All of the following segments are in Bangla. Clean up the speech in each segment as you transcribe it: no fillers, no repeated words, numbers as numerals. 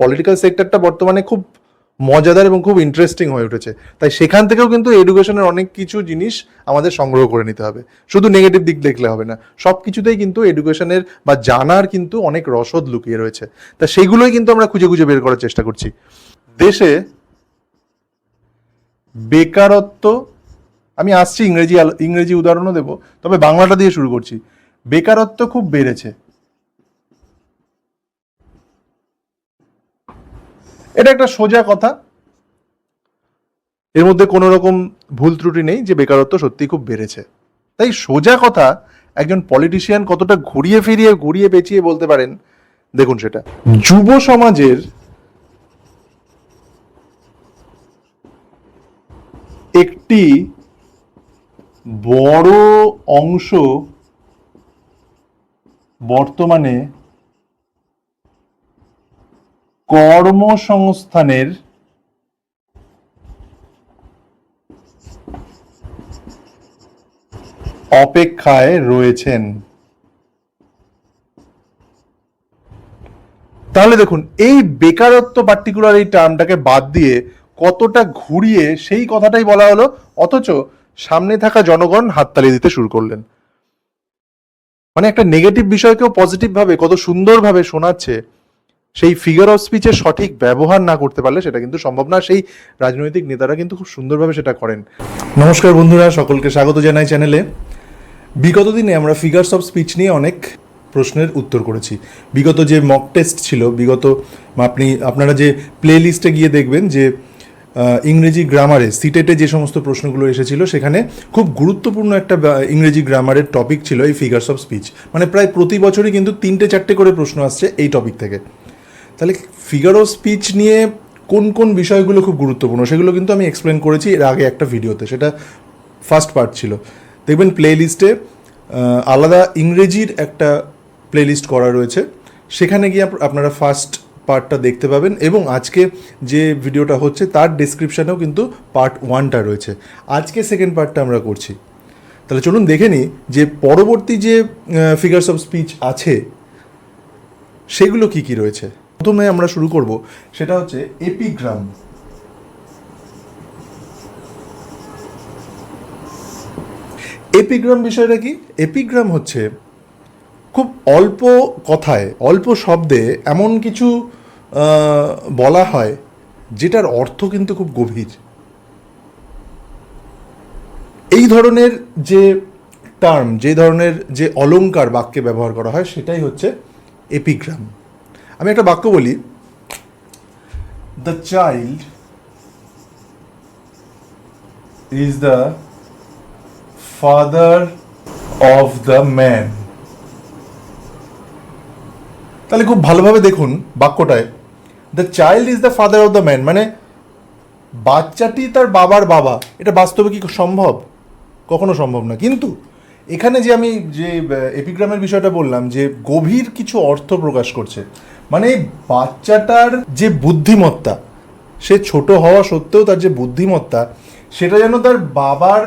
পলিটিক্যাল সেক্টরটা বর্তমানে খুব মজাদার এবং খুব ইন্টারেস্টিং হয়ে উঠেছে, তাই সেখান থেকেও কিন্তু এডুকেশনের অনেক কিছু জিনিস আমাদের সংগ্রহ করে নিতে হবে। শুধু নেগেটিভ দিক দেখলে হবে না, সব কিছুতেই কিন্তু এডুকেশনের বা জানার কিন্তু অনেক রসদ লুকিয়ে রয়েছে। তা সেইগুলোই কিন্তু আমরা খুঁজে খুঁজে বের করার চেষ্টা করছি। দেশে বেকারত্ব, আমি আসছি ইংরেজি উদাহরণও দেব, তবে বাংলাটা দিয়ে শুরু করছি। বেকারত্ব খুব বেড়েছে, এটা একটা সোজা কথা, এর মধ্যে কোনো রকম ভুল ত্রুটি নেই যে বেকারত্ব সত্যি খুব বেড়েছে। তাই সোজা কথা একজন পলিটিশিয়ান কতটা ঘুরিয়ে ফিরিয়ে ঘুরিয়ে পেঁচিয়ে বলতে পারেন, দেখুন সেটা। যুব সমাজের একটি বড় অংশ বর্তমানে কর্মসংস্থানের অপেক্ষায় রয়েছেন। তাহলে দেখুন, এই বেকারত্ব পার্টিকুলার এই টার্মটাকে বাদ দিয়ে কতটা ঘুরিয়ে সেই কথাটাই বলা হলো, অথচ সামনে থাকা জনগণ হাততালি দিতে শুরু করলেন। মানে একটা নেগেটিভ বিষয়কেও পজিটিভ ভাবে কত সুন্দরভাবে শোনাচ্ছে, সেই ফিগার অফ স্পিচের সঠিক ব্যবহার না করতে পারলে সেটা কিন্তু সম্ভব না। সেই রাজনৈতিক নেতারা কিন্তু খুব সুন্দরভাবে সেটা করেন। নমস্কার বন্ধুরা, সকলকে স্বাগত জানাই চ্যানেলে। বিগত দিনে আমরা ফিগার্স অফ স্পিচ নিয়ে অনেক প্রশ্নের উত্তর করেছি। বিগত যে মক টেস্ট ছিল, আপনারা যে প্লে লিস্টে গিয়ে দেখবেন যে ইংরেজি গ্রামারে সিটেটে যে সমস্ত প্রশ্নগুলো এসেছিল, সেখানে খুব গুরুত্বপূর্ণ একটা ইংরেজি গ্রামারের টপিক ছিল এই ফিগার্স অফ স্পিচ। মানে প্রায় প্রতি বছরই কিন্তু 3-4টে করে প্রশ্ন আসছে এই টপিক থেকে। তাহলে ফিগার অফ স্পিচ নিয়ে কোন কোন বিষয়গুলো খুব গুরুত্বপূর্ণ সেগুলো কিন্তু আমি এক্সপ্লেন করেছি এর আগে একটা ভিডিওতে, সেটা ফার্স্ট পার্ট ছিল। দেখবেন প্লে লিস্টে আলাদা ইংরেজির একটা প্লে লিস্ট করা রয়েছে, সেখানে গিয়ে আপনারা ফার্স্ট পার্টটা দেখতে পাবেন, এবং আজকে যে ভিডিওটা হচ্ছে তার ডেসক্রিপশানেও কিন্তু পার্ট 1টা রয়েছে। আজকে সেকেন্ড পার্টটা আমরা করছি। তাহলে চলুন দেখে নিই যে পরবর্তী যে ফিগার্স অফ স্পিচ আছে সেগুলো কি কি রয়েছে। প্রথমে আমরা শুরু করব, সেটা হচ্ছে এপিগ্রাম। এপিগ্রাম বিষয়টা কি? এপিগ্রাম হচ্ছে খুব অল্প কথায়, অল্প শব্দে এমন কিছু বলা হয় যেটার অর্থ কিন্তু খুব গভীর। এই ধরনের যে টার্ম, যে ধরনের যে অলংকার বাক্যে ব্যবহার করা হয়, সেটাই হচ্ছে এপিগ্রাম। আমি একটা বাক্য বলি, the child is the father of the man. তাহলে খুব ভালোভাবে দেখুন বাক্যটায়, the child is the father of the man, মানে বাচ্চাটি তার বাবার বাবা। এটা বাস্তবে কি সম্ভব? কখনো সম্ভব না। কিন্তু এখানে যে আমি যে এপিগ্রামের বিষয়টা বললাম, যে গভীর কিছু অর্থ প্রকাশ করছে, মানে বাচ্চাটার যে বুদ্ধিমত্তা, সে ছোট হওয়া সত্ত্বেও তার যে বুদ্ধিমত্তা, সেটা যেন তার বাবার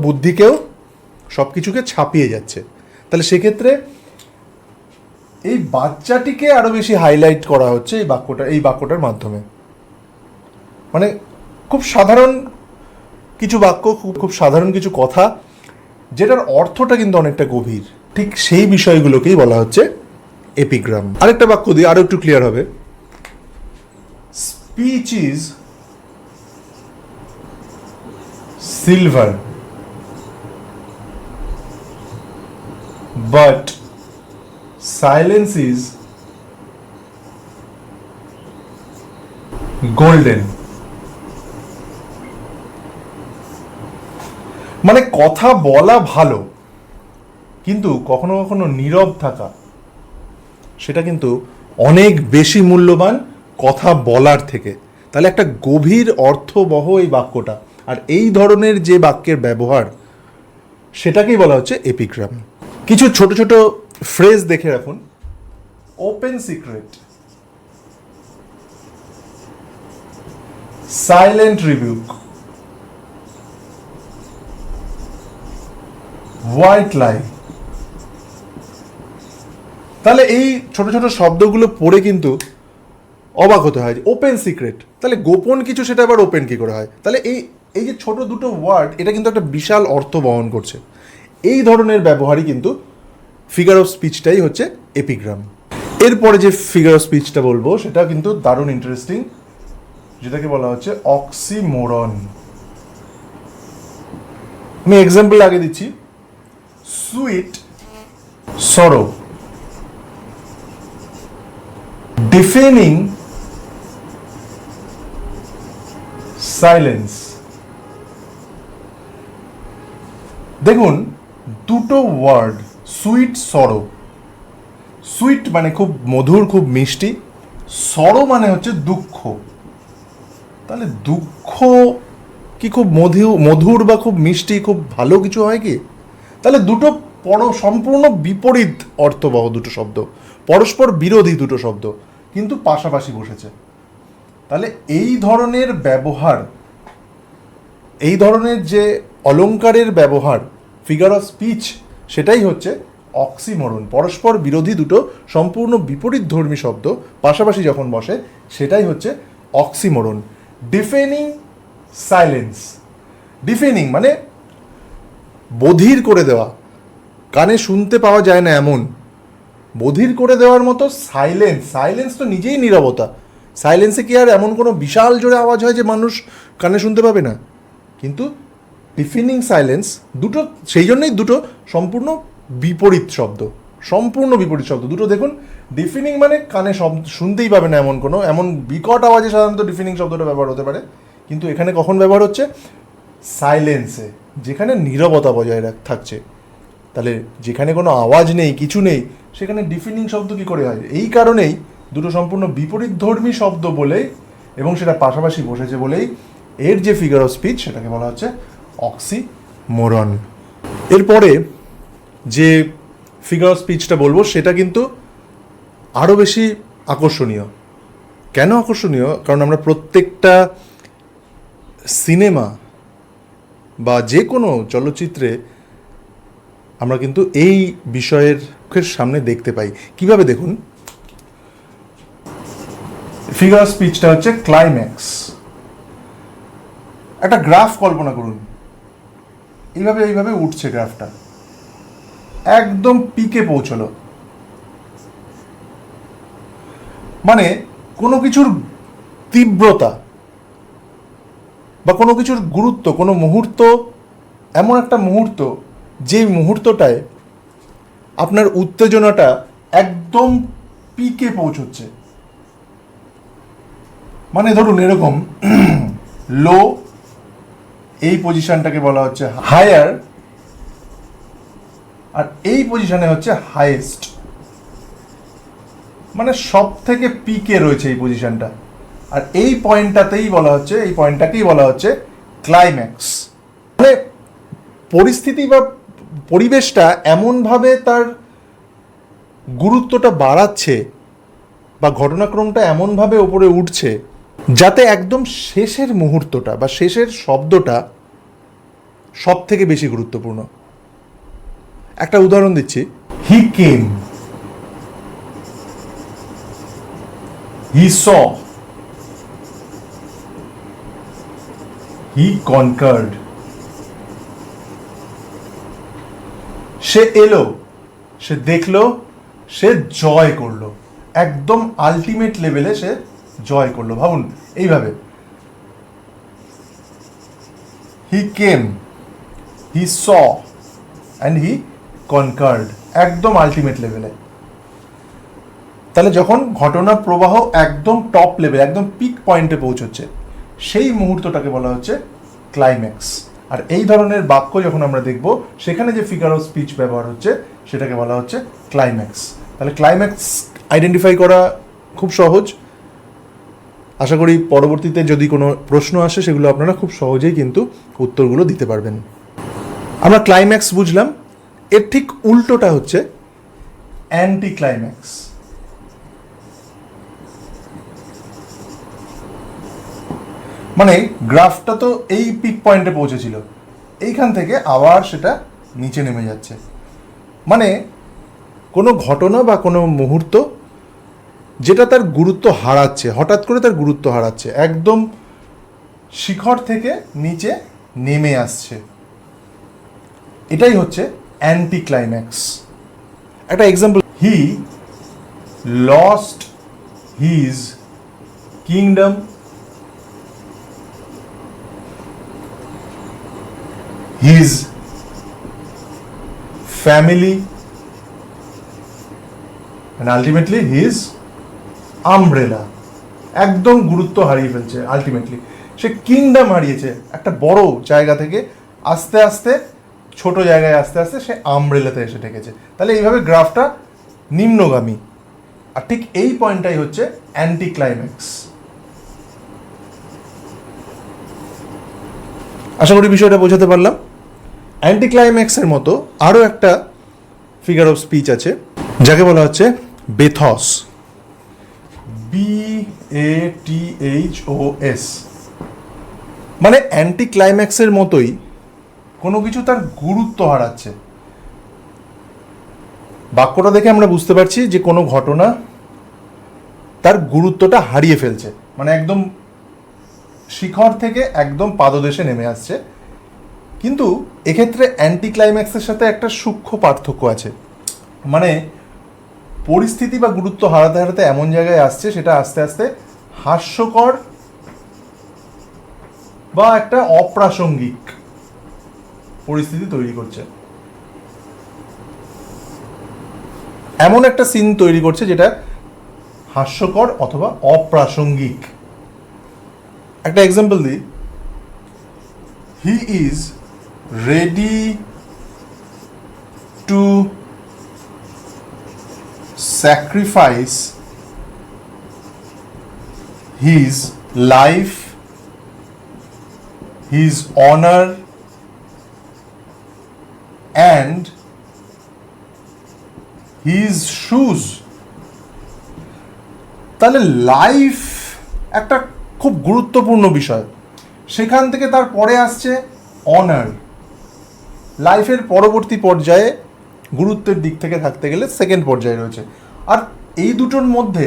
বুদ্ধিকেও সব কিছুকে ছাপিয়ে যাচ্ছে। তাহলে সেক্ষেত্রে এই বাচ্চাটিকে আরো বেশি হাইলাইট করা হচ্ছে এই বাক্যটার মাধ্যমে। মানে খুব সাধারণ কিছু বাক্য, খুব সাধারণ কিছু কথা, যেটার অর্থটা কিন্তু অনেকটা গভীর। ঠিক সেই বিষয়গুলোকেই বলা হচ্ছে এপিগ্রাম। আরেকটা বাক্য দিয়ে আরো একটু ক্লিয়ার হবে, speech is silver but silence is golden. মানে কথা বলা ভালো, কিন্তু কখনো কখনো নীরব থাকা সেটা কিন্তু অনেক বেশি মূল্যবান কথা বলার থেকে। তাহলে একটা গভীর অর্থবহ এই বাক্যটা, আর এই ধরনের যে বাক্যের ব্যবহার, সেটাকেই বলা হচ্ছে এপিগ্রাম। কিছু ছোট ছোট ফ্রেজ দেখে রাখুন। Open secret, silent rebuke, white লাই। তাহলে এই ছোট ছোট শব্দগুলো পড়ে কিন্তু অবাক হতে হয়, ওপেন সিক্রেট, তাহলে গোপন কিছু সেটা আবার ওপেন কি করে হয়? তাহলে এই এই যে ছোট দুটো ওয়ার্ড, এটা কিন্তু একটা বিশাল অর্থ বহন করছে। এই ধরনের ব্যবহারই কিন্তু ফিগার অফ স্পিচটাই হচ্ছে এপিগ্রাম। এরপরে যে ফিগার অফ স্পিচটা বলবো সেটা কিন্তু দারুণ ইন্টারেস্টিং, যেটাকে বলা হচ্ছে অক্সিমোরন। আমি এক্সাম্পল আগে দিচ্ছি, সুইট সরো, ডিফেনিং সাইলেন্স। দেখুন দুটো ওয়ার্ড, সুইট সরো। সুইট মানে খুব মধুর, খুব মিষ্টি, সরো মানে হচ্ছে দুঃখ। তাহলে দুঃখ কি খুব মধুর বা খুব মিষ্টি, খুব ভালো কিছু হয় কি? তাহলে দুটো সম্পূর্ণ বিপরীত অর্থবহ দুটো শব্দ, পরস্পর বিরোধী দুটো শব্দ, কিন্তু পাশাপাশি বসেছে। তাহলে এই ধরনের ব্যবহার, এই ধরনের যে অলংকারের ব্যবহার, ফিগার অফ স্পিচ, সেটাই হচ্ছে অক্সিমোরন। পরস্পর বিরোধী দুটো সম্পূর্ণ বিপরীত ধর্মী শব্দ পাশাপাশি যখন বসে, সেটাই হচ্ছে অক্সিমোরন। ডিফেনিং সাইলেন্স, ডিফেনিং মানে বধির করে দেওয়া, কানে শুনতে পাওয়া যায় না এমন, বধির করে দেওয়ার মতো সাইলেন্স। সাইলেন্স তো নিজেই নীরবতা। সাইলেন্সে কি আর এমন কোনো বিশাল জোরে আওয়াজ হয় যে মানুষ কানে শুনতে পাবে না? কিন্তু ডিফেনিং সাইলেন্স, দুটো সেই জন্যই দুটো সম্পূর্ণ বিপরীত শব্দ, সম্পূর্ণ বিপরীত শব্দ দুটো। দেখুন, ডিফেনিং মানে কানে শুনতেই পাবে না এমন কোনো, এমন বিকট আওয়াজে সাধারণত ডিফেনিং শব্দটা ব্যবহার হতে পারে, কিন্তু এখানে কখন ব্যবহার হচ্ছে? সাইলেন্সে, যেখানে নীরবতা বজায় থাকছে। তাহলে যেখানে কোনো আওয়াজ নেই, কিছু নেই, সেখানে ডিফেনিং শব্দ কী করে হয়? এই কারণেই দুটো সম্পূর্ণ বিপরীত ধর্মী শব্দ বলেই, এবং সেটা পাশাপাশি বসেছে বলেই এর যে ফিগার অফ স্পিচ সেটাকে বলা হচ্ছে অক্সিমোরন। এরপরে যে ফিগার অফ স্পিচটা বলবো সেটা কিন্তু আরও বেশি আকর্ষণীয়। কেন আকর্ষণীয়? কারণ আমরা প্রত্যেকটা সিনেমা বা যে কোনো চলচ্চিত্রে আমরা কিন্তু এই বিষয়ের সামনে দেখতে পাই। কিভাবে? দেখুন, ফিগার অফ স্পিচটা হচ্ছে ক্লাইম্যাক্স। একটা গ্রাফ কল্পনা করুন, এইভাবে এইভাবে উঠছে গ্রাফটা, একদম পিকে পৌঁছলো। মানে কোনো কিছুর তীব্রতা বা কোনো কিছুর গুরুত্ব, কোনো মুহূর্ত, এমন একটা মুহূর্ত যে মুহূর্তটায় আপনার উত্তেজনাটা একদম পিকে পৌঁছচ্ছে। মানে ধরুন এরকম, লো, এই পজিশনটাকে বলা হচ্ছে হায়ার, আর এই পজিশনে হচ্ছে হাইয়েস্ট। মানে সব থেকে পিকে রয়েছে এই পজিশনটা, আর এই পয়েন্টটাতেই বলা হচ্ছে, এই পয়েন্টটাকেই বলা হচ্ছে ক্লাইম্যাক্স। মানে পরিস্থিতি বা পরিবেশটা এমনভাবে তার গুরুত্বটা বাড়াচ্ছে বা ঘটনাক্রমটা এমনভাবে ওপরে উঠছে যাতে একদম শেষের মুহূর্তটা বা শেষের শব্দটা সব থেকে বেশি গুরুত্বপূর্ণ। একটা উদাহরণ দিচ্ছি, হি কেম, হি স, হি কনকার্ড। সে এলো, সে দেখলো, সে জয় করলো, একদম আলটিমেট লেভেলে সে জয় করলো। ভাবুন এইভাবে, হি কেম, হি স অ্যান্ড হি কনকার্ড, একদম আলটিমেট লেভেলে। তাহলে যখন ঘটনা প্রবাহ একদম টপ লেভেল, একদম পিক পয়েন্টে পৌঁছচ্ছে, সেই মুহূর্তটাকে বলা হচ্ছে ক্লাইম্যাক্স। আর এই ধরনের বাক্য যখন আমরা দেখব, সেখানে যে ফিগার অফ স্পিচ ব্যবহার হচ্ছে সেটাকে বলা হচ্ছে ক্লাইম্যাক্স। তাহলে ক্লাইম্যাক্স আইডেন্টিফাই করা খুব সহজ। আশা করি পরবর্তীতে যদি কোনো প্রশ্ন আসে সেগুলো আপনারা খুব সহজেই কিন্তু উত্তরগুলো দিতে পারবেন। আমরা ক্লাইম্যাক্স বুঝলাম, এর ঠিক উল্টোটা হচ্ছে অ্যান্টি ক্লাইম্যাক্স। মানে গ্রাফটা তো এই পিক পয়েন্টে পৌঁছেছিল, এইখান থেকে আবার সেটা নিচে নেমে যাচ্ছে। মানে কোনো ঘটনা বা কোনো মুহূর্ত যেটা তার গুরুত্ব হারাচ্ছে, হঠাৎ করে তার গুরুত্ব হারাচ্ছে, একদম শিখর থেকে নিচে নেমে আসছে, এটাই হচ্ছে অ্যান্টি ক্লাইম্যাক্স। একটা example, he lost his kingdom, his family, and ultimately his umbrella। একদম গুরুত্ব হারিয়ে ফেলছে, আলটিমেটলি সে কিংডম হারিয়েছে, একটা বড় জায়গা থেকে আস্তে আস্তে ছোট জায়গায় আস্তে আস্তে সে আমব্রেলাতে এসে ঠেকেছে। তাহলে এইভাবে গ্রাফটা নিম্নগামী, আর ঠিক এই পয়েন্টটাই হচ্ছে অ্যান্টি ক্লাইম্যাক্স। আশা করি বিষয়টা বোঝাতে পারলাম। অ্যান্টি ক্লাইম্যাক্সের মতো আরও একটা ফিগার অফ স্পিচ আছে যাকে বলা হচ্ছে বেথস, BATHOS। মানে অ্যান্টি ক্লাইম্যাক্সের মতোই কোনো কিছু তার গুরুত্ব হারাচ্ছে। বাক্যটা দেখে আমরা বুঝতে পারছি যে কোনো ঘটনা তার গুরুত্বটা হারিয়ে ফেলছে, মানে একদম শিখর থেকে একদম পাদদেশে নেমে আসছে। কিন্তু এক্ষেত্রে অ্যান্টি ক্লাইম্যাক্সের সাথে একটা সূক্ষ্ম পার্থক্য আছে, মানে পরিস্থিতি বা গুরুত্ব হারাতে হারাতে এমন জায়গায় আসছে সেটা আস্তে আস্তে হাস্যকর বা একটা অপ্রাসঙ্গিক পরিস্থিতি তৈরি করছে, এমন একটা সিন তৈরি করছে যেটা হাস্যকর অথবা অপ্রাসঙ্গিক। একটা এক্সাম্পল দিই, he is ready to sacrifice his life, his honor and his shoes। তাহলে লাইফ একটা খুব গুরুত্বপূর্ণ বিষয়, সেখান থেকে তার পরে আসছে অনার। লাইফের পরবর্তী পর্যায়ে গুরুত্বের দিক থেকে থাকতে গেলে সেকেন্ড পর্যায়ে রয়েছে, আর এই দুটোর মধ্যে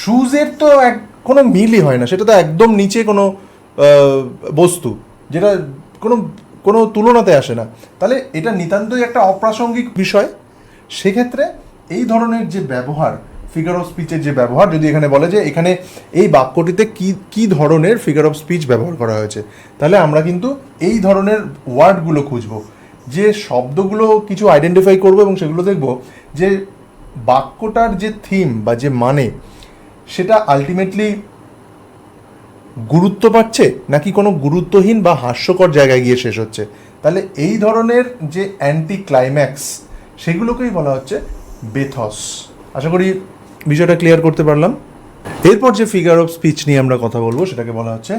শুজের তো কোনো মিলই হয় না, সেটা তো একদম নিচে কোনো বস্তু, যেটা কোনো কোনো তুলনাতে আসে না। তাহলে এটা নিতান্তই একটা অপ্রাসঙ্গিক বিষয়। সেক্ষেত্রে এই ধরনের যে ব্যবহার, ফিগার অফ স্পিচের যে ব্যবহার, যদি এখানে বলে যে এখানে এই বাক্যটিতে কি ধরনের ফিগার অফ স্পিচ ব্যবহার করা হয়েছে, তাহলে আমরা কিন্তু এই ধরনের ওয়ার্ডগুলো খুঁজবো, যে শব্দগুলো কিছু আইডেন্টিফাই করবো এবং সেগুলো দেখব যে বাক্যটার যে থিম বা যে মানে সেটা আলটিমেটলি গুরুত্ব পাচ্ছে নাকি কোনো গুরুত্বহীন বা হাস্যকর জায়গায় গিয়ে শেষ হচ্ছে। তাহলে এই ধরনের যে অ্যান্টি ক্লাইম্যাক্স সেগুলোকেই বলা হচ্ছে বেথস। আশা করি বিষয়টা ক্লিয়ার করতে পারলাম। এরপর যে ফিগার অফ স্পিচ নিয়ে আমরা কথা বলবো সেটাকে বলা হচ্ছে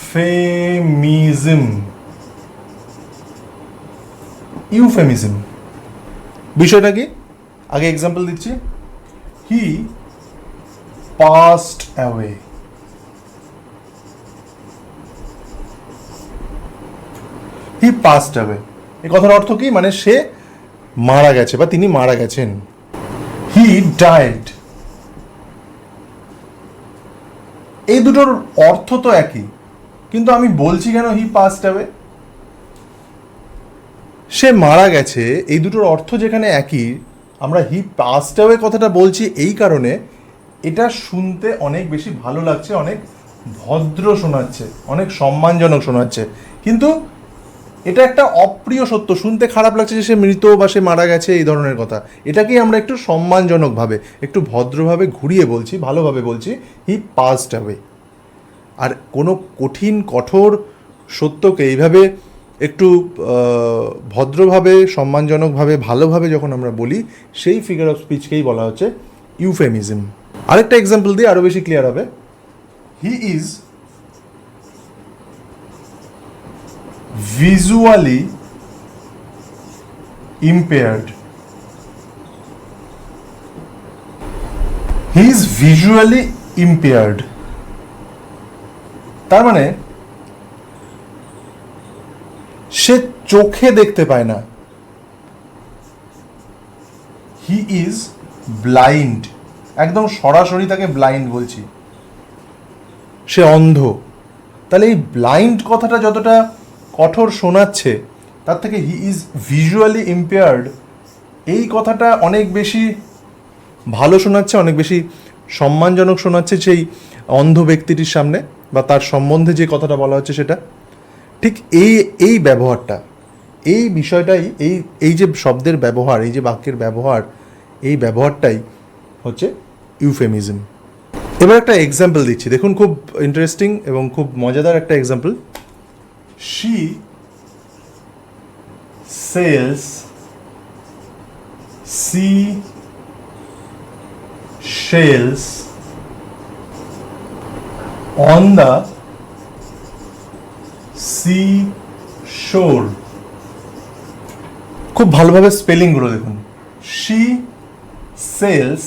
ইউফেমিজম। ইউফেমিজম বিষয়টা কি, আগে এক্সাম্পল দিচ্ছি, হি পাস্ট অ্যাওয়ে। হি পাস্ট অ্যাওয়ে এই কথার অর্থ কি, মানে সে মারা গেছে বা তিনি মারা গেছেন। হি ডায়েড, এই দুটোর অর্থ তো একই, কিন্তু আমি বলছি কেন হি পাস্ট অ্যাওয়ে? সে মারা গেছে, এই দুটোর অর্থ যেখানে একই, আমরা হি পাস্ট অ্যাওয়ে কথাটা বলছি এই কারণে এটা শুনতে অনেক বেশি ভালো লাগছে, অনেক ভদ্র শোনাচ্ছে, অনেক সম্মানজনক শোনাচ্ছে। কিন্তু এটা একটা অপ্রিয় সত্য, শুনতে খারাপ লাগছে যে সে মৃত বা সে মারা গেছে এই ধরনের কথা। এটাকেই আমরা একটু সম্মানজনকভাবে, একটু ভদ্রভাবে ঘুরিয়ে বলছি, ভালোভাবে বলছি হি পাস্ট অ্যাওয়ে। আর কোনো কঠিন কঠোর সত্যকে এইভাবে একটু ভদ্রভাবে, সম্মানজনকভাবে, ভালোভাবে যখন আমরা বলি, সেই ফিগার অফ স্পিচকেই বলা হচ্ছে ইউফেমিজম। আরেকটা এক্সাম্পল দিয়ে আরও বেশি ক্লিয়ার হবে, he is visually impaired. He is visually impaired. তার মানে সে চোখে দেখতে পায় না, হি ইজ ব্লাইন্ড, একদম সরাসরি তাকে ব্লাইন্ড বলছি, সে অন্ধ। তাহলে এই ব্লাইন্ড কথাটা যতটা কঠোর শোনাচ্ছে, তার থেকে হি ইজ ভিজুয়ালি ইম্পেয়ার্ড এই কথাটা অনেক বেশি ভালো শোনাচ্ছে, অনেক বেশি সম্মানজনক শোনাচ্ছে সেই অন্ধ ব্যক্তিটির সামনে, বা তার সম্বন্ধে যে কথাটা বলা হচ্ছে সেটা। ঠিক এই ব্যবহারটা, এই বিষয়টাই, এই যে শব্দের ব্যবহার, এই যে বাক্যের ব্যবহার, এই ব্যবহারটাই হচ্ছে ইউফেমিজম। এবার একটা এক্সাম্পল দিচ্ছি, দেখুন, খুব ইন্টারেস্টিং এবং খুব মজাদার একটা example. She sells shells on the seashore। খুব ভালোভাবে স্পেলিং গুলো দেখুন। she sells,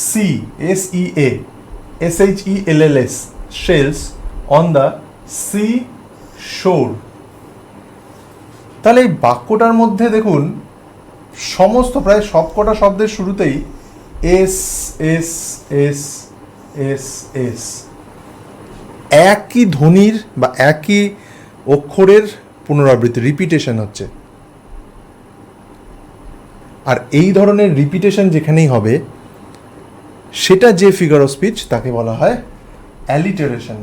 shells, shells on the seashore। তাহলে এই বাক্যটার মধ্যে দেখুন সমস্ত প্রায় সবকটা শব্দের শুরুতেই S S S S S, একই ধ্বনির বা একই অক্ষরের পুনরাবৃত্তি, রিপিটেশন হচ্ছে। আর এই ধরনের রিপিটেশন যেখানেই হবে, সেটা যে ফিগার অফ স্পিচ তাকে বলা হয় অ্যালিটারেশন।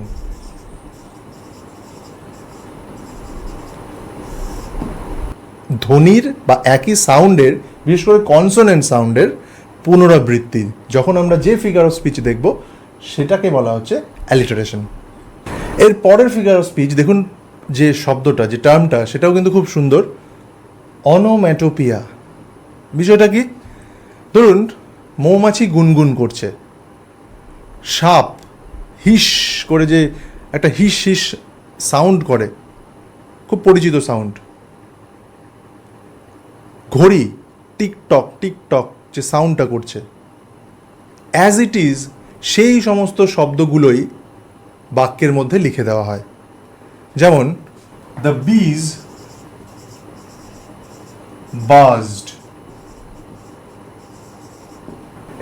ধ্বনির বা একই সাউন্ডের, বিশেষ করে কনসোনেন্ট সাউন্ডের পুনরাবৃত্তি যখন আমরা যে ফিগার অফ স্পিচ দেখব, সেটাকে বলা হচ্ছে অ্যালিটারেশন। এর পরের ফিগার অফ স্পিচ দেখুন, যে শব্দটা, যে টার্মটা, সেটাও কিন্তু খুব সুন্দর, অনোম্যাটোপিয়া। বিষয়টা কি? ধরুন মৌমাছি গুনগুন করছে, সাপ হিস করে যে একটা হিস হিস সাউন্ড করে, খুব পরিচিত সাউন্ড, ঘড়ি টিকটক টিকটক যে সাউন্ডটা করছে, অ্যাজ ইট ইজ সেই সমস্ত শব্দগুলোই বাক্যের মধ্যে লিখে দেওয়া হয়। যেমন দ্য বিজ বাজড।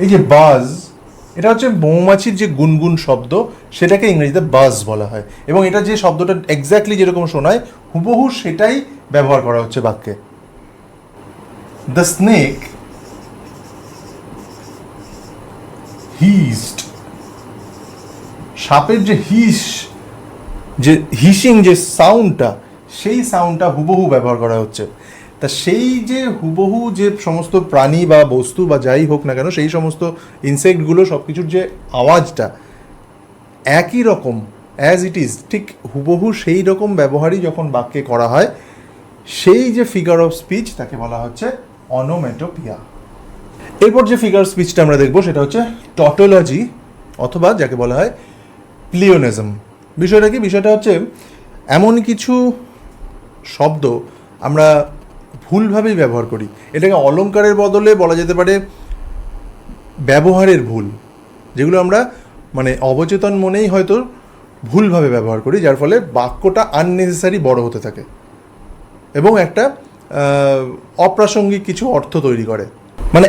এই যে বাজ, এটা হচ্ছে মৌমাছির যে গুনগুন শব্দ, সেটাকে ইংরেজিতে বাজ বলা হয়, এবং এটা যে শব্দটা এক্স্যাক্টলি যেরকম শোনায় হুবহু সেটাই ব্যবহার করা হচ্ছে বাক্যে। The snake hissed। সাপের যে যে হিসিং যে সাউন্ডটা, সেই সাউন্ডটা হুবহু ব্যবহার করা হচ্ছে। তা সেই যে হুবহু যে সমস্ত প্রাণী বা বস্তু বা যাই হোক না কেন, সেই সমস্ত ইনসেক্টগুলো সব কিছুর যে আওয়াজটা একই রকম, অ্যাজ ইট ইজ, ঠিক হুবহু সেই রকম ব্যবহারই যখন বাক্যে করা হয়, সেই যে ফিগার অফ স্পিচ তাকে বলা হচ্ছে অনোম্যাটোপিয়া। এরপর যে ফিগার স্পিচটা আমরা দেখব সেটা হচ্ছে টটোলজি, অথবা যাকে বলা হয় প্লিওনিজম। বিষয়টা কি? বিষয়টা হচ্ছে এমন কিছু শব্দ আমরা ভুলভাবেই ব্যবহার করি। এটাকে অলংকারের বদলে বলা যেতে পারে ব্যবহারের ভুল, যেগুলো আমরা মানে অবচেতন মনেই হয়তো ভুলভাবে ব্যবহার করি, যার ফলে বাক্যটা আননেসেসারি বড় হতে থাকে এবং একটা অপ্রাসঙ্গিক কিছু অর্থ তৈরি করে। মানে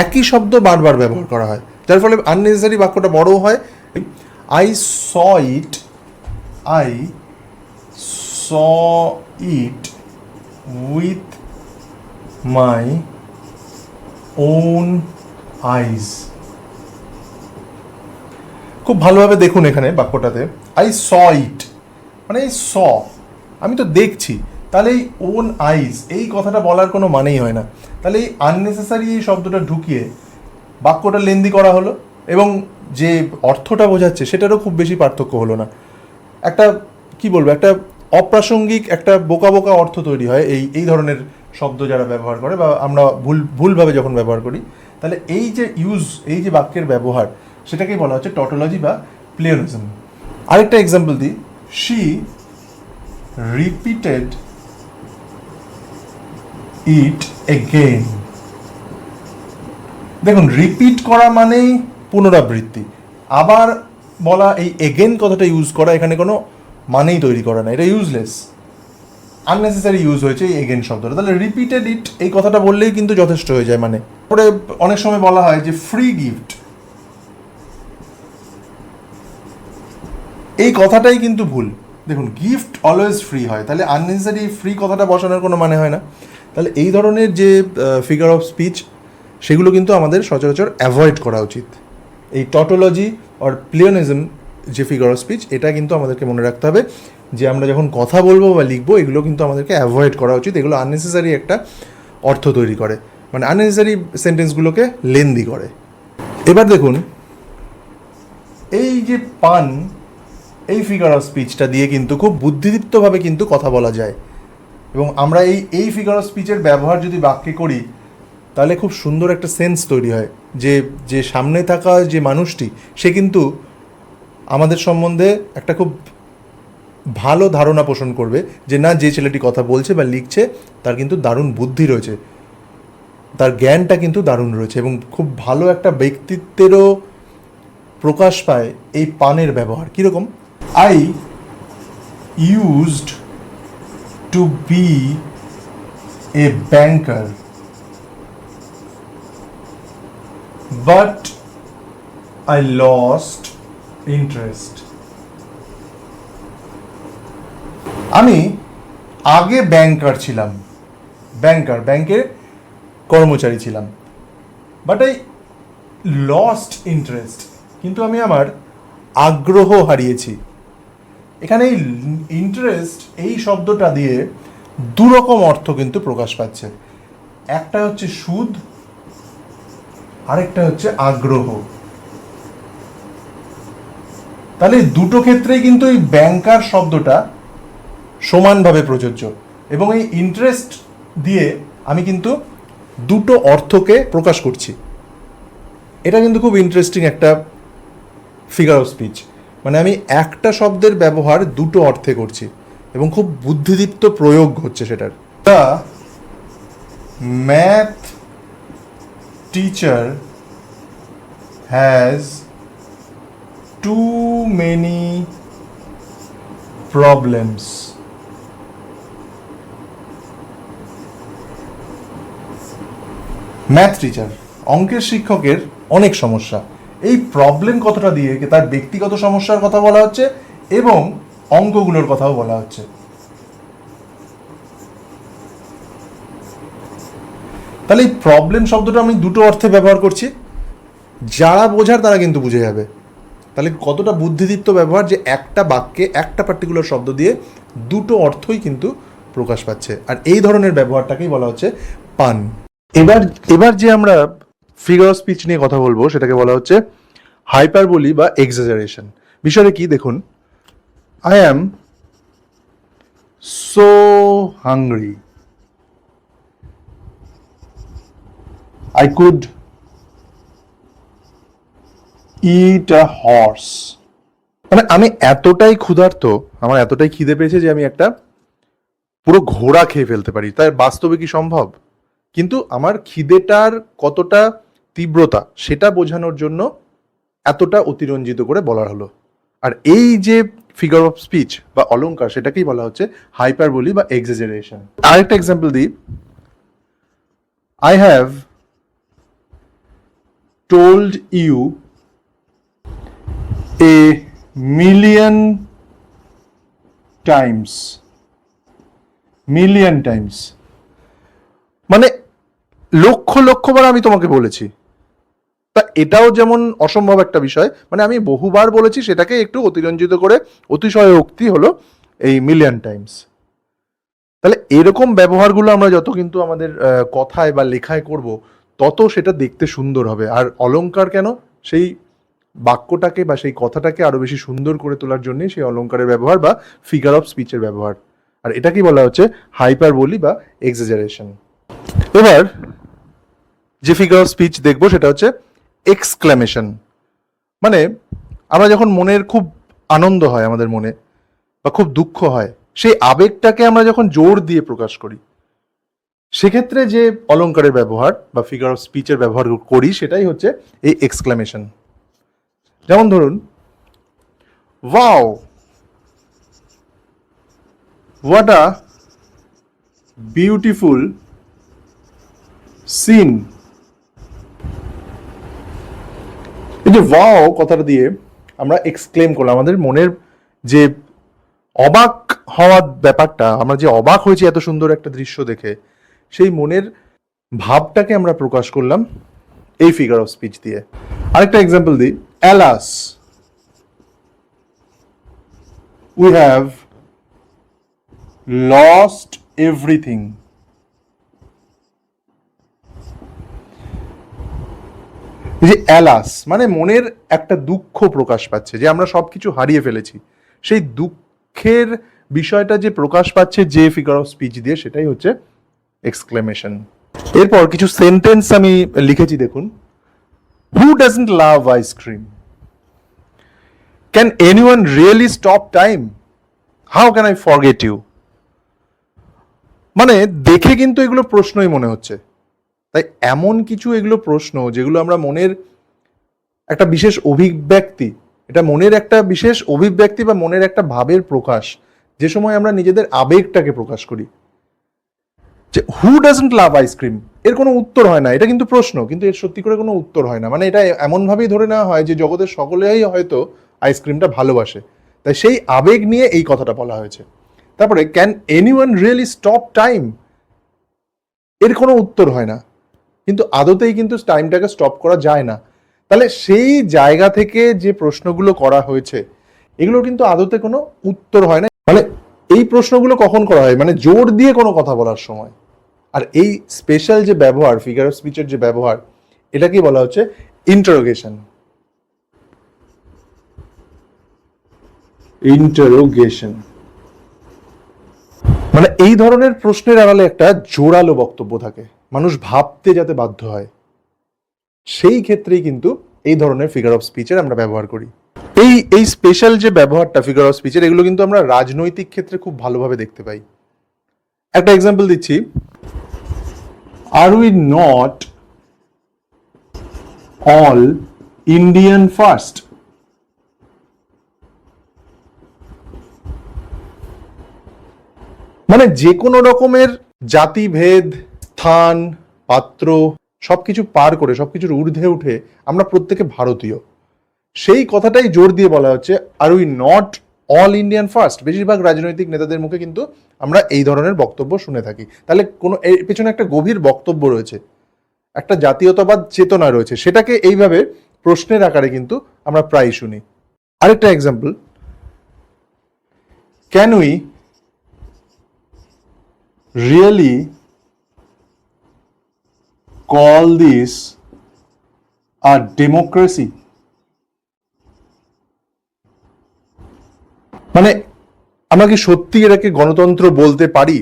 একই শব্দ বারবার ব্যবহার করা হয়, যার ফলে আননেসেসারি বাক্যটা বড়ও হয়। I saw it with my own eyes. খুব ভালোভাবে দেখুন এখানে বাক্যটাতে, আই স ইট মানে এই স, আমি তো দেখছি। তাহলে এই ওন আইজ এই কথাটা বলার কোনো মানেই হয় না। তাহলে এই আননেসেসারি এই শব্দটা ঢুকিয়ে বাক্যটা লেন্দি করা হলো, এবং যে অর্থটা বোঝাচ্ছে সেটারও খুব বেশি পার্থক্য হলো না। একটা কি বলবো, একটা অপ্রাসঙ্গিক, একটা বোকা বোকা অর্থ তৈরি হয় এই ধরনের শব্দ যারা ব্যবহার করে, বা আমরা ভুলভাবে যখন ব্যবহার করি। তাহলে এই যে এই যে বাক্যের ব্যবহার, সেটাকেই বলা হচ্ছে টটোলজি বা প্লিওনিজম। আরেকটা এক্সাম্পল দিই, শি রিপিটেড ইট এগেইন। দেখুন, রিপিট করা মানেই পুনরাবৃত্তি, আবার বলা, এই এগেন কথাটা ইউজ করা এখানে কোনো মানেই তৈরি করা না, এটা ইউজলেস। আননেসেসারি ইউজ হয়েছে এই এগেন শব্দটা, তাহলে রিপিটেড ইট এই কথাটা বললেই কিন্তু যথেষ্ট হয়ে যায়। মানে পরে অনেক সময় বলা হয় যে ফ্রি গিফট, এই কথাটাই কিন্তু ভুল। দেখুন, গিফট অলওয়েজ ফ্রি হয়, তাহলে আননেসেসারি ফ্রি কথাটা বসানোর কোনো মানে হয় না। তাহলে এই ধরনের যে ফিগার অফ স্পিচ সেগুলো কিন্তু আমাদের সচরাচর অ্যাভয়েড করা উচিত। এই টটোলজি অর প্লিওনিজম যে ফিগার অফ স্পিচ, এটা কিন্তু আমাদেরকে মনে রাখতে হবে যে আমরা যখন কথা বলবো বা লিখবো এগুলো কিন্তু আমাদেরকে অ্যাভয়েড করা উচিত। এগুলো আননেসেসারি একটা অর্থ তৈরি করে, মানে আননেসেসারি সেন্টেন্সগুলোকে লেন্দি করে। এবার দেখুন, এই যে পান, এই ফিগার অফ স্পিচটা দিয়ে কিন্তু খুব বুদ্ধিদীপ্তভাবে কিন্তু কথা বলা যায়, এবং আমরা এই ফিগার অফ স্পিচের ব্যবহার যদি বাক্যে করি তাহলে খুব সুন্দর একটা সেন্স তৈরি হয় যে যে সামনে থাকা যে মানুষটি সে কিন্তু আমাদের সম্বন্ধে একটা খুব ভালো ধারণা পোষণ করবে যে না, যে ছেলেটি কথা বলছে বা লিখছে তার কিন্তু দারুণ বুদ্ধি রয়েছে, তার জ্ঞানটা কিন্তু দারুণ রয়েছে, এবং খুব ভালো একটা ব্যক্তিত্বেরও প্রকাশ পায় এই পানের ব্যবহার। কীরকম? I used to be a banker but I lost interest. আমি আগে ব্যাংকার ছিলাম, ব্যাংকের কর্মচারী ছিলাম, বাট আই লস্ট ইন্টারেস্ট, কিন্তু আমি আমার আগ্রহ হারিয়েছি। এখানে এই ইন্টারেস্ট এই শব্দটা দিয়ে দুরকম অর্থ কিন্তু প্রকাশ পাচ্ছে। একটা হচ্ছে সুদ, আরেকটা হচ্ছে আগ্রহ। তাহলে দুটো ক্ষেত্রেই কিন্তু এই ব্যাংকার শব্দটা সমানভাবে প্রযোজ্য, এবং এই ইন্টারেস্ট দিয়ে আমি কিন্তু দুটো অর্থকে প্রকাশ করছি। এটা কিন্তু খুব ইন্টারেস্টিং একটা ফিগার অফ স্পিচ, মানে আমি একটা শব্দের ব্যবহার দুটো অর্থে করছি এবং খুব বুদ্ধিদীপ্ত প্রয়োগ হচ্ছে সেটার। The math teacher has to many problems. Math teacher, অঙ্কের শিক্ষকের অনেক সমস্যা। এই প্রবলেম কথাটা দিয়ে তার ব্যক্তিগত সমস্যার কথা বলা হচ্ছে এবং অঙ্কগুলোর কথাও বলা হচ্ছে। তাহলে এই প্রবলেম শব্দটা আমি দুটো অর্থে ব্যবহার করছি, যারা বোঝার তারা কিন্তু বুঝে যাবে। তাহলে কতটা বুদ্ধিদীপ্ত ব্যবহার যে একটা বাক্যে একটা পার্টিকুলার শব্দ দিয়ে দুটো অর্থই কিন্তু প্রকাশ পাচ্ছে, আর এই ধরনের ব্যবহারটাকেই বলা হচ্ছে পান। এবার যে আমরা ফিগার অফ স্পিচ নিয়ে কথা বলবো সেটাকে বলা হচ্ছে হাইপারবোলি বা এক্সাজারেশন। বিষয়টা কি দেখুন, I am so hungry, I could eat a horse। মানে আমি এতটাই ক্ষুধার্ত, আমার এতটাই খিদে পেয়েছে যে আমি একটা পুরো ঘোড়া খেয়ে ফেলতে পারি। তাই বাস্তবে কি সম্ভব? কিন্তু আমার খিদেটার কতটা তীব্রতা সেটা বোঝানোর জন্য এতটা অতিরঞ্জিত করে বলা হলো। আর এই যে ফিগার অফ স্পিচ বা অলংকার সেটাকেই বলা হচ্ছে হাইপারবোলি বা এক্সাজারেশন। আরেকটা এক্সাম্পল দিই, I have told you a million times, মানে লক্ষ লক্ষবার আমি তোমাকে বলেছি। তা এটাও যেমন অসম্ভব একটা বিষয়, মানে আমি বহুবার বলেছি সেটাকে একটু অতিরঞ্জিত করে অতিশয়োক্তি হলো এই মিলিয়ন টাইমস। তাহলে এরকম ব্যবহারগুলো আমরা যত কিন্তু আমাদের কথায় বা লেখায় করব তত সেটা দেখতে সুন্দর হবে। আর অলংকার কেন, সেই বাক্যটাকে বা সেই কথাটাকে আরো বেশি সুন্দর করে তোলার জন্যই সেই অলংকারের ব্যবহার বা ফিগার অফ স্পিচের ব্যবহার। আর এটাকেই বলা হচ্ছে হাইপারবোলি বা এক্সাজারেশন। এবার যে ফিগার অফ স্পিচ দেখবো সেটা হচ্ছে এক্সক্লামেশন। মানে আমরা যখন মনের খুব আনন্দ হয় আমাদের মনে বা খুব দুঃখ হয়, সেই আবেগটাকে আমরা যখন জোর দিয়ে প্রকাশ করি সেক্ষেত্রে যে অলংকারের ব্যবহার বা ফিগার অফ স্পিচের ব্যবহার করি সেটাই হচ্ছে এই এক্সক্লামেশন। যেমন ধরুন, wow, what a beautiful scene. এই যে ওয়াও কথাটা দিয়ে আমরা এক্সক্লেম করলাম, আমাদের মনের যে অবাক হওয়ার ব্যাপারটা, আমরা যে অবাক হয়েছি এত সুন্দর একটা দৃশ্য দেখে, সেই মনের ভাবটাকে আমরা প্রকাশ করলাম এই ফিগার অফ স্পিচ দিয়ে। আরেকটা এক্সাম্পল দিই, alas we have lost everything. এই যে অ্যালাস মানে মনের একটা দুঃখ প্রকাশ পাচ্ছে যে আমরা সবকিছু হারিয়ে ফেলেছি, সেই দুঃখের বিষয়টা যে প্রকাশ পাচ্ছে যে ফিগার অফ স্পিচ দিয়ে, সেটাই হচ্ছে এক্সক্লেমেশন। এরপর কিছু সেন্টেন্স আমি লিখেছি, দেখুন। Who doesn't love ice cream? Can anyone really stop time? How can I forget you? মানে দেখে কিন্তু এগুলো প্রশ্নই মনে হচ্ছে, তাই এমন কিছু এগুলো প্রশ্ন যেগুলো আমরা মনের একটা বিশেষ অভিব্যক্তি, এটা মনের একটা বিশেষ অভিব্যক্তি বা মনের একটা ভাবের প্রকাশ, যে সময় আমরা নিজেদের আবেগটাকে প্রকাশ করি। যে হু ডাজন্ট লাভ আইসক্রিম, এর কোনো উত্তর হয় না, এটা কিন্তু প্রশ্ন, কিন্তু এর সত্যি করে কোনো উত্তর হয় না। মানে এটা এমনভাবেই ধরে নেওয়া হয় যে জগতের সকলেই হয়তো আইসক্রিমটা ভালোবাসে, তাই সেই আবেগ নিয়ে এই কথাটা বলা হয়েছে। তারপরে can anyone really stop time, এর কোনো উত্তর হয় না, কিন্তু আদতেই কিন্তু টাইমটাকে স্টপ করা যায় না। তাহলে সেই জায়গা থেকে যে প্রশ্নগুলো করা হয়েছে এগুলোর কিন্তু আদতে কোনো উত্তর হয় না। মানে এই প্রশ্নগুলো কখন করা হয়? মানে জোর দিয়ে কোনো কথা বলার সময়। আর এই স্পেশাল যে ব্যবহার, ফিগার অফ স্পিচের যে ব্যবহার, এটাকেই বলা হচ্ছে ইন্টারোগেশন। ইন্টারোগেশন মানে এই ধরনের প্রশ্নের আড়ালে একটা জোরালো বক্তব্য থাকে, মানুষ ভাবতে যাতে বাধ্য হয়, সেই ক্ষেত্রেই কিন্তু এই ধরনের ফিগার অফ স্পিচের আমরা ব্যবহার করি। এই স্পেশাল যে ব্যবহারটা ফিগার অফ স্পিচের, এগুলো কিন্তু আমরা রাজনৈতিক ক্ষেত্রে খুব ভালোভাবে দেখতে পাই। একটা এক্সাম্পল দিচ্ছি, are we not all Indian first? মানে যে কোনো রকমের জাতিভেদ, স্থান, পাত্র সবকিছু পার করে, সবকিছুর ঊর্ধ্বে উঠে আমরা প্রত্যেকে ভারতীয়, সেই কথাটাই জোর দিয়ে বলা হচ্ছে are we not all Indian first. বেশিরভাগ রাজনৈতিক নেতাদের মুখে কিন্তু আমরা এই ধরনের বক্তব্য শুনে থাকি। তাহলে কোনো এর পেছনে একটা গভীর বক্তব্য রয়েছে, একটা জাতীয়তাবাদ চেতনা রয়েছে, সেটাকে এইভাবে প্রশ্নের আকারে কিন্তু আমরা প্রায় শুনি। আরেকটা example, can we really call this a democracy? মানে আমরা কি সত্যি এটাকে গণতন্ত্র বলতে পারি?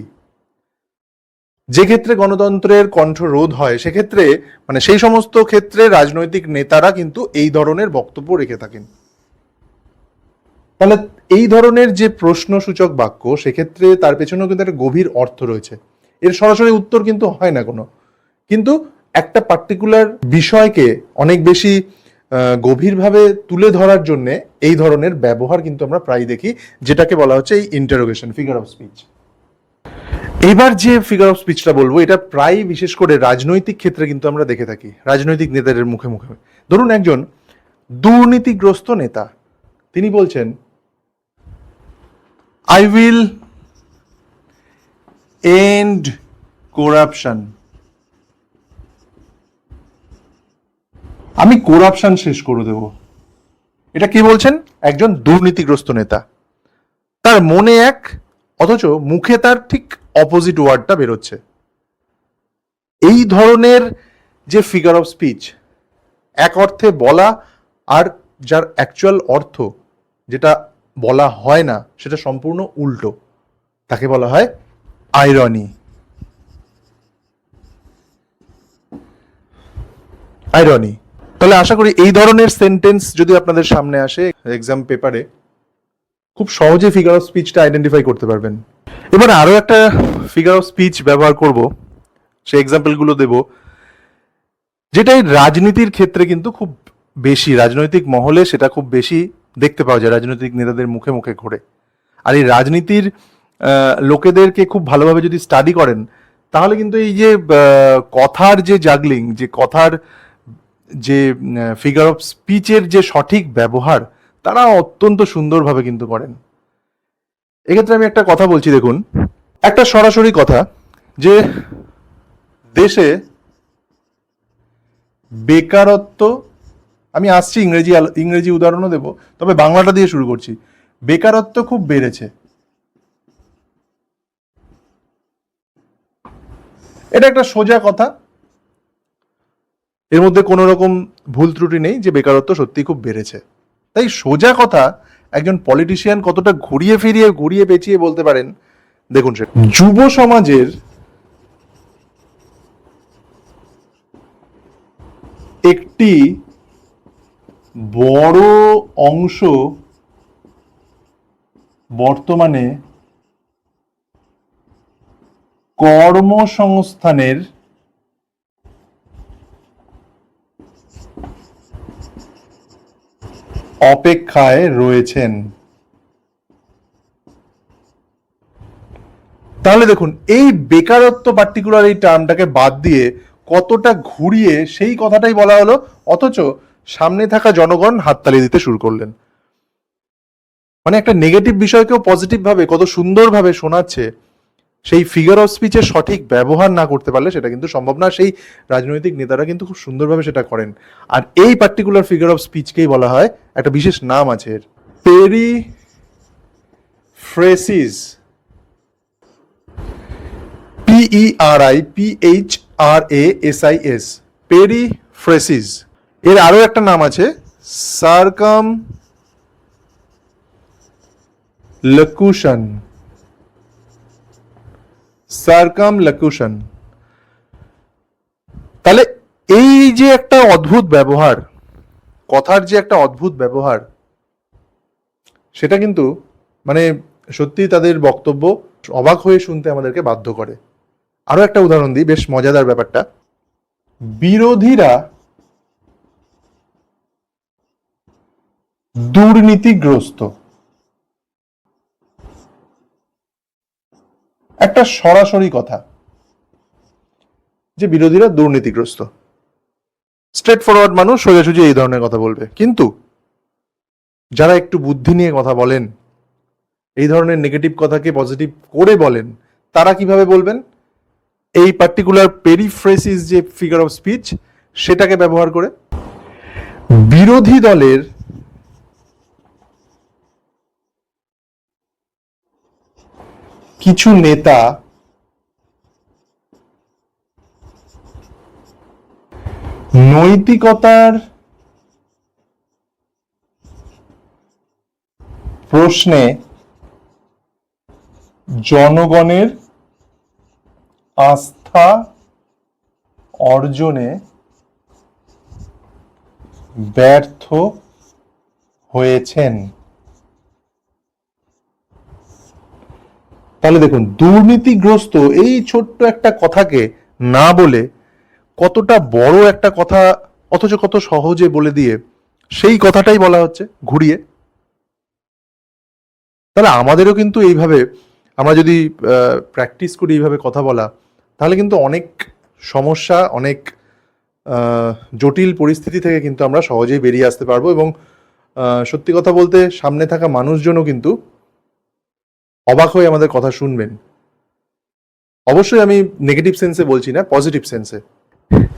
যে ক্ষেত্রে গণতন্ত্রের কণ্ঠরোধ হয় সেক্ষেত্রে, মানে সেই সমস্ত ক্ষেত্রে রাজনৈতিক নেতারা কিন্তু এই ধরনের বক্তব্য রেখে থাকেন। তাহলে এই ধরনের যে প্রশ্নসূচক বাক্য, সেক্ষেত্রে তার পেছনেও কিন্তু একটা গভীর অর্থ রয়েছে। এর সরাসরি উত্তর কিন্তু হয় না কোনো, কিন্তু একটা পার্টিকুলার বিষয়কে অনেক বেশি গভীরভাবে তুলে ধরার জন্য এই ধরনের ব্যবহার কিন্তু আমরা প্রায় দেখি, যেটাকে বলা হচ্ছে এই ইন্টারোগেশন, ফিগার অফ স্পিচ। এবার যে ফিগার অফ স্পিচটা বলবো, এটা প্রায় বিশেষ করে রাজনৈতিক ক্ষেত্রে কিন্তু আমরা দেখে থাকি, রাজনৈতিক নেতাদের মুখে মুখে। ধরুন একজন দুর্নীতিগ্রস্ত নেতা, তিনি বলছেন আই উইল এন্ড করাপশন, আমি করাপশন শেষ করে দেব। এটা কি বলছেন? একজন দুর্নীতিগ্রস্ত নেতা, তার মনে এক, অথচ মুখে তার ঠিক অপোজিট ওয়ার্ডটা বেরোচ্ছে। এই ধরনের যে ফিগার অফ স্পিচ, এক অর্থে বলা আর যার অ্যাকচুয়াল অর্থ যেটা বলা হয় না সেটা সম্পূর্ণ উল্টো, তাকে বলা হয় আইরনি। আইরনি। তাহলে আশা করি এই ধরনের সেন্টেন্স যদি আপনাদের সামনে আসে এক্সাম পেপারে, খুব সহজে ফিগার অফ স্পিচটা আইডেন্টিফাই করতে পারবেন। এবার আরো একটা ফিগার অফ স্পিচ ব্যবহার করব, সেই এক্সাম্পলগুলো দেব, যেটা এই রাজনীতির ক্ষেত্রে কিন্তু খুব বেশি, রাজনৈতিক মহলে সেটা খুব বেশি দেখতে পাওয়া যায়, রাজনৈতিক নেতাদের মুখে মুখে ঘোরে। আর এই রাজনীতির লোকেদেরকে খুব ভালোভাবে যদি স্টাডি করেন, তাহলে কিন্তু এই যে কথার যে জাগলিং, যে কথার যে ফিগার অফ স্পিচের যে সঠিক ব্যবহার, তারা অত্যন্ত সুন্দরভাবে কিন্তু করেন। এক্ষেত্রে আমি একটা কথা বলছি, দেখুন, একটা সরাসরি কথা, যে দেশে বেকারত্ব, আমি আসছি ইংরেজি উদাহরণও দেব, তবে বাংলাটা দিয়ে শুরু করছি। বেকারত্ব খুব বেড়েছে, এটা একটা সোজা কথা, এর মধ্যে কোনো রকম ভুল ত্রুটি নেই যে বেকারত্ব সত্যি খুব বেড়েছে। তাই সোজা কথা একজন পলিটিশিয়ান কতটা ঘুরিয়ে পেঁচিয়ে বলতে পারেন, দেখুন, সে যুব সমাজের একটি বড় অংশ বর্তমানে কর্মসংস্থানের অপেক্ষায় রয়েছেন। তাহলে দেখুন, এই বেকারত্ব পার্টিকুলার এই টার্মটাকে বাদ দিয়ে কতটা ঘুরিয়ে সেই কথাটাই বলা হলো, অথচ সামনে থাকা জনগণ হাততালি দিতে শুরু করলেন। মানে একটা নেগেটিভ বিষয়কেও পজিটিভ ভাবে কত সুন্দরভাবে শোনাচ্ছে, সেই ফিগার অফ স্পিচের সঠিক ব্যবহার না করতে পারলে সেটা কিন্তু সম্ভব না। সেই রাজনৈতিক নেতারা কিন্তু খুব সুন্দরভাবে সেটা করেন। আর এই পার্টিকুলার ফিগার অফ স্পিচকেই বলা হয়, একটা বিশেষ নাম আছে এর, পেরিফ্রেসিস, PERIPHRASIS, পেরিফ্রেসিস। এর আরো একটা নাম আছে, সার্কামলকুশন। তাহলে এই যে একটা অদ্ভুত ব্যবহার, কথার যে একটা অদ্ভুত ব্যবহার, সেটা কিন্তু মানে সত্যি তাদের বক্তব্য অবাক হয়ে শুনতে আমাদেরকে বাধ্য করে। আরো একটা উদাহরণ দিই, বেশ মজাদার ব্যাপারটা। বিরোধীরা দুর্নীতিগ্রস্ত, একটা সরাসরি কথা যে বিরোধীরা দুর্নীতিগ্রস্ত। স্ট্রেট ফরওয়ার্ড মানুষ সোজাসুজি এই ধরনের কথা বলবে, কিন্তু যারা একটু বুদ্ধি নিয়ে কথা বলেন, এই ধরনের নেগেটিভ কথাকে পজিটিভ করে বলেন, তারা কিভাবে বলবেন? এই পার্টিকুলার পেরিফ্রেসিস যে ফিগার অফ স্পিচ, সেটাকে ব্যবহার করে বিরোধী দলের কিছু নেতা নৈতিকতার প্রশ্নে জনগণের আস্থা অর্জনে ব্যর্থ হয়েছেন। তাহলে দেখুন, দুর্নীতিগ্রস্ত এই ছোট্ট একটা কথাকে না বলে কতটা বড় একটা কথা, অথচ কত সহজে বলে দিয়ে সেই কথাটাই বলা হচ্ছে ঘুরিয়ে। তাহলে আমাদেরও কিন্তু এইভাবে, আমরা যদি প্র্যাকটিস করি এইভাবে কথা বলা, তাহলে কিন্তু অনেক সমস্যা, অনেক জটিল পরিস্থিতি থেকে কিন্তু আমরা সহজেই বেরিয়ে আসতে পারবো। এবং সত্যি কথা বলতে, সামনে থাকা মানুষজনও কিন্তু অবাক হয়ে আমাদের কথা শুনবেন। অবশ্যই আমি নেগেটিভ সেন্সে বলছি না, পজিটিভ সেন্সে।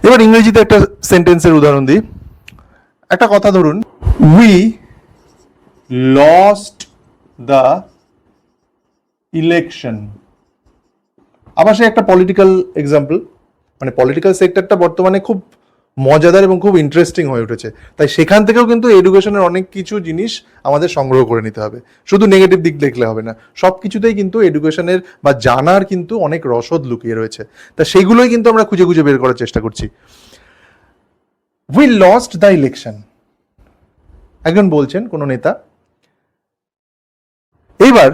এবার ইংরেজিতে একটা সেন্টেন্সের উদাহরণ দিই। একটা কথা ধরুন, উই লস্ট দ্য ইলেকশন। আবার সে একটা পলিটিক্যাল এক্সাম্পল, মানে পলিটিক্যাল সেক্টরটা বর্তমানে খুব মজাদার এবং খুব ইন্টারেস্টিং হয়ে উঠেছে। তাই সেখান থেকেও কিন্তু এডুকেশনের অনেক কিছু জিনিস আমাদের সংগ্রহ করে নিতে হবে, শুধু নেগেটিভ দিক দেখলে হবে না। সব কিছুতেই কিন্তু এডুকেশনের বা জানার কিন্তু অনেক রসদ লুকিয়ে রয়েছে। তা সেগুলোই কিন্তু আমরা খুঁজে খুঁজে বের করার চেষ্টা করছি। উই লস্ট দ্য ইলেকশন, একজন বলছেন, কোনো নেতা। এইবার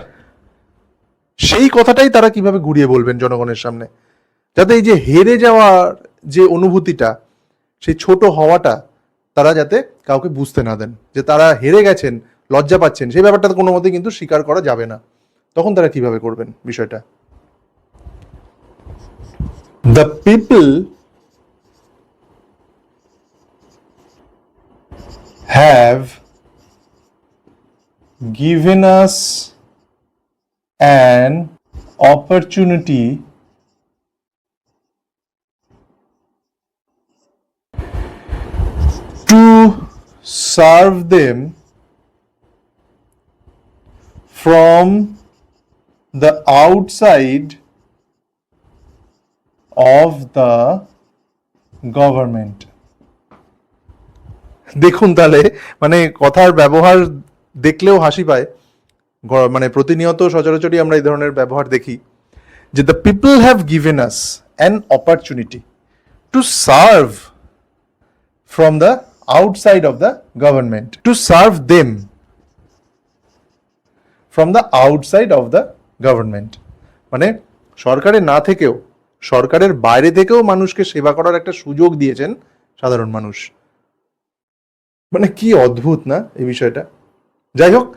সেই কথাটাই তারা কিভাবে ঘুরিয়ে বলবেন জনগণের সামনে, যাতে এই যে হেরে যাওয়ার যে অনুভূতিটা, সেই ছোট হওয়াটা তারা যাতে কাউকে বুঝতে না দেন, যে তারা হেরে গেছেন, লজ্জা পাচ্ছেন, সেই ব্যাপারটা কোনো মতেই কিন্তু স্বীকার করা যাবে না। তখন তারা কিভাবে করবেন বিষয়টা? The people have given us an opportunity to serve them from the outside of the government. দেখুন তাহলে মানে কথার ব্যবহার দেখলেও হাসি পায়, মানে প্রতিনিয়ত সচরাচরই আমরা এই ধরনের ব্যবহার দেখি যে the people have given us an opportunity to serve from the outside of the government, to serve them from the outside of the government. মানে সরকারে না থেকেও, সরকারের বাইরে থেকেও মানুষকে সেবা করার একটা সুযোগ দিয়েছেন সাধারণ মানুষ। মানে কি অদ্ভুত না এই বিষয়টা। যাই হোক,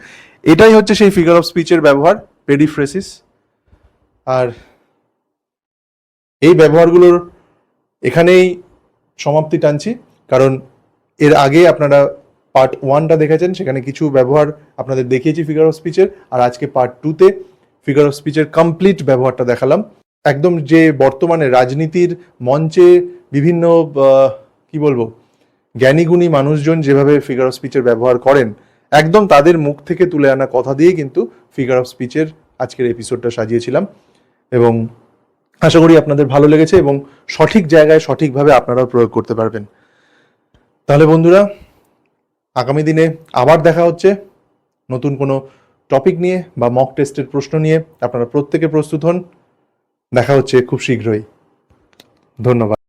এটাই হচ্ছে সেই ফিগার অফ স্পিচের ব্যবহার, পেরিফ্রেসিস। আর এই ব্যবহারগুলোর এখানেই সমাপ্তি টানছি, কারণ এর আগে আপনারা পার্ট 1টা দেখেছেন, সেখানে কিছু ব্যবহার আপনাদের দেখিয়েছি ফিগার অফ স্পিচের, আর আজকে পার্ট 2তে ফিগার অফ স্পিচের কমপ্লিট ব্যবহারটা দেখালাম। একদম যে বর্তমানে রাজনীতির মঞ্চে বিভিন্ন কি বলবো জ্ঞানীগুণী মানুষজন যেভাবে ফিগার অফ স্পিচের ব্যবহার করেন, একদম তাদের মুখ থেকে তুলে আনা কথা দিয়ে কিন্তু ফিগার অফ স্পিচের আজকের এপিসোডটা সাজিয়েছিলাম। এবং আশা করি আপনাদের ভালো লেগেছে এবং সঠিক জায়গায় সঠিকভাবে আপনারাও প্রয়োগ করতে পারবেন। তাহলে বন্ধুরা, আগামী দিনে আবার দেখা হচ্ছে নতুন কোনো টপিক নিয়ে বা মক টেস্টের প্রশ্ন নিয়ে। আপনারা প্রত্যেকে প্রস্তুত হন। দেখা হচ্ছে খুব শীঘ্রই। ধন্যবাদ।